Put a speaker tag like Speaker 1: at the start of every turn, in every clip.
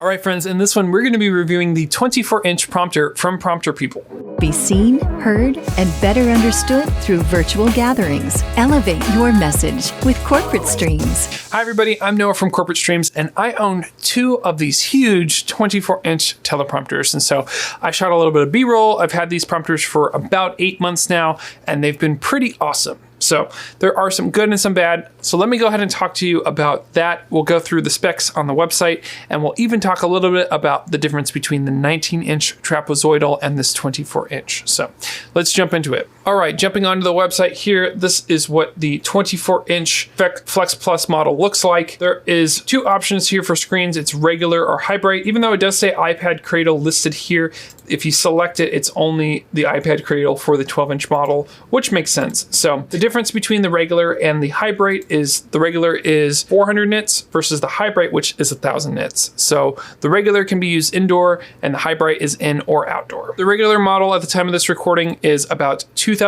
Speaker 1: All right, friends, in this one, we're going to be reviewing the 24-inch prompter from Prompter People.
Speaker 2: Be seen, heard, and better understood through virtual gatherings. Elevate your message with Corporate Streams.
Speaker 1: Hi, everybody. I'm Noah from Corporate Streams, and I own two of these huge 24-inch teleprompters. And so I shot a little bit of B-roll. I've had these prompters for about 8 months now, and they've been pretty awesome. So there are some good and some bad. So let me go ahead and talk to you about that. We'll go through the specs on the website, and we'll even talk a little bit about the difference between the 19-inch trapezoidal and this 24-inch. So let's jump into it. All right, jumping onto the website here, this is what the 24-inch Flex Plus model looks like. There is two options here for screens. It's regular or high bright. Even though it does say iPad Cradle listed here, if you select it, it's only the iPad Cradle for the 12-inch model, which makes sense. So the difference between the regular and the high bright is the regular is 400 nits versus the high bright, which is 1,000 nits. So the regular can be used indoor and the high bright is in or outdoor. The regular model at the time of this recording is about $2,000.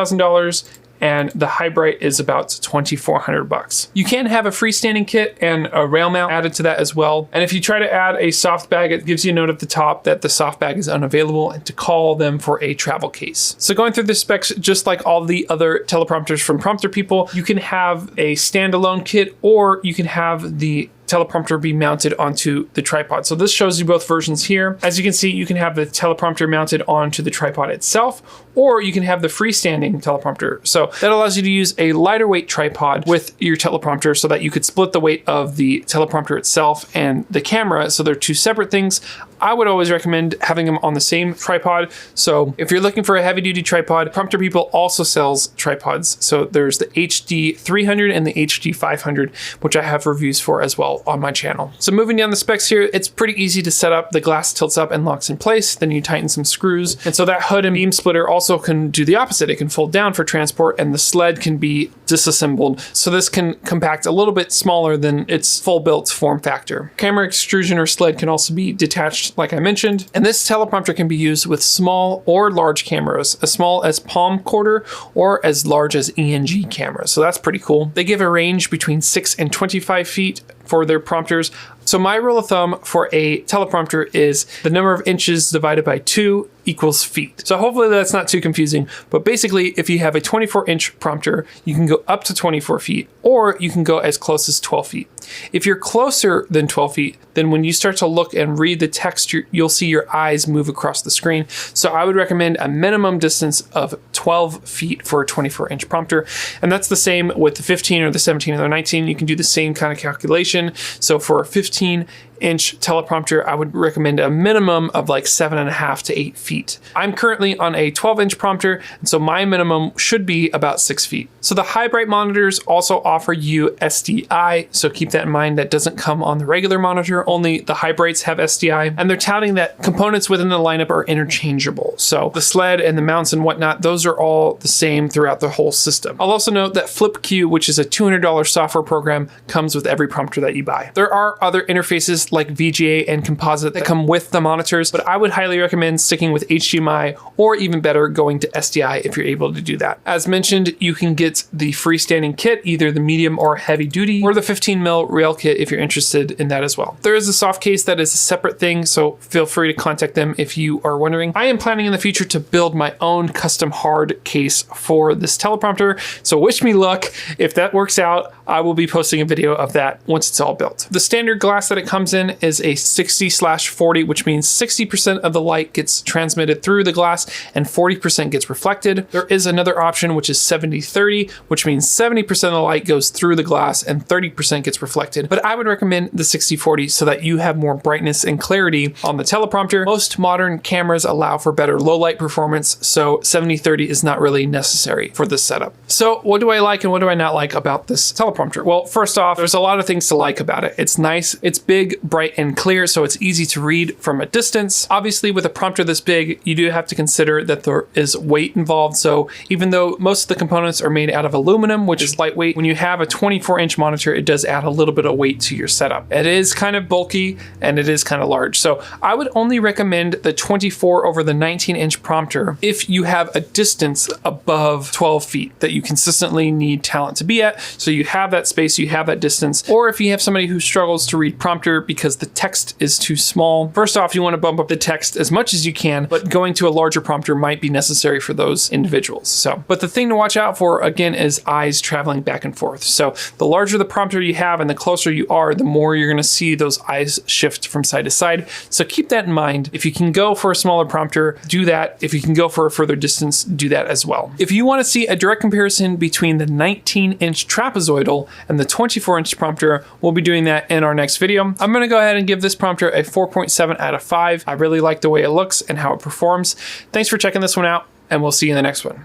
Speaker 1: And the high bright is about $2,400. You can have a freestanding kit and a rail mount added to that as well. And if you try to add a soft bag, it gives you a note at the top that the soft bag is unavailable and to call them for a travel case. So going through the specs, just like all the other teleprompters from Prompter People, you can have a standalone kit or you can have the teleprompter be mounted onto the tripod. So this shows you both versions here. As you can see, you can have the teleprompter mounted onto the tripod itself, or you can have the freestanding teleprompter. So that allows you to use a lighter weight tripod with your teleprompter so that you could split the weight of the teleprompter itself and the camera. So they're two separate things. I would always recommend having them on the same tripod. So if you're looking for a heavy duty tripod, Prompter People also sells tripods. So there's the HD 300 and the HD 500, which I have reviews for as well on my channel. So moving down the specs here, it's pretty easy to set up. The glass tilts up and locks in place. Then you tighten some screws. And so that hood and beam splitter also can do the opposite. It can fold down for transport and the sled can be disassembled. So this can compact a little bit smaller than its full built form factor. Camera extrusion or sled can also be detached like I mentioned. And this teleprompter can be used with small or large cameras, as small as palm quarter or as large as ENG cameras. So that's pretty cool. They give a range between 6 and 25 feet for their prompters. So my rule of thumb for a teleprompter is the number of inches divided by 2 equals feet. So hopefully that's not too confusing, but basically if you have a 24-inch prompter, you can go up to 24 feet or you can go as close as 12 feet. If you're closer than 12 feet, then when you start to look and read the text, you'll see your eyes move across the screen. So I would recommend a minimum distance of 12 feet for a 24-inch prompter. And that's the same with the 15 or the 17 or the 19. You can do the same kind of calculation. So for a 15-inch teleprompter, I would recommend a minimum of like 7.5 to 8 feet. I'm currently on a 12-inch prompter, and so my minimum should be about 6 feet. So the high bright monitors also offer you SDI, so keep that in mind. That doesn't come on the regular monitor, only the high brights have SDI, and they're touting that components within the lineup are interchangeable. So the sled and the mounts and whatnot, those are all the same throughout the whole system. I'll also note that FlipQ, which is a $200 software program, comes with every prompter that you buy. There are other interfaces like VGA and Composite that come with the monitors, but I would highly recommend sticking with HDMI or even better going to SDI if you're able to do that. As mentioned, you can get the freestanding kit, either the medium or heavy duty, or the 15mm rail kit if you're interested in that as well. There is a soft case that is a separate thing, so feel free to contact them if you are wondering. I am planning in the future to build my own custom hard case for this teleprompter, so wish me luck. If that works out, I will be posting a video of that once it's all built. The standard glass that it comes in is a 60/40, which means 60% of the light gets transmitted through the glass and 40% gets reflected. There is another option, which is 70/30, which means 70% of the light goes through the glass and 30% gets reflected. But I would recommend the 60/40 so that you have more brightness and clarity on the teleprompter. Most modern cameras allow for better low light performance, so 70/30 is not really necessary for this setup. So what do I like and what do I not like about this teleprompter? Well, first off, there's a lot of things to like about it. It's nice, it's big, bright, and clear, so it's easy to read from a distance. Obviously, with a prompter this big, you do have to consider that there is weight involved. So even though most of the components are made out of aluminum, which is lightweight, when you have a 24-inch monitor, it does add a little bit of weight to your setup. It is kind of bulky and it is kind of large. So I would only recommend the 24 over the 19-inch prompter if you have a distance above 12 feet that you consistently need talent to be at. So you have that space, you have that distance, or if you have somebody who struggles to read prompter because because the text is too small. First off, you want to bump up the text as much as you can, but going to a larger prompter might be necessary for those individuals. So, but the thing to watch out for again is eyes traveling back and forth. So the larger the prompter you have and the closer you are, the more you're going to see those eyes shift from side to side. So keep that in mind. If you can go for a smaller prompter, do that. If you can go for a further distance, do that as well. If you want to see a direct comparison between the 19-inch trapezoidal and the 24-inch prompter, we'll be doing that in our next video. I'm going to go ahead and give this prompter a 4.7 out of 5. I really like the way it looks and how it performs. Thanks for checking this one out, and we'll see you in the next one.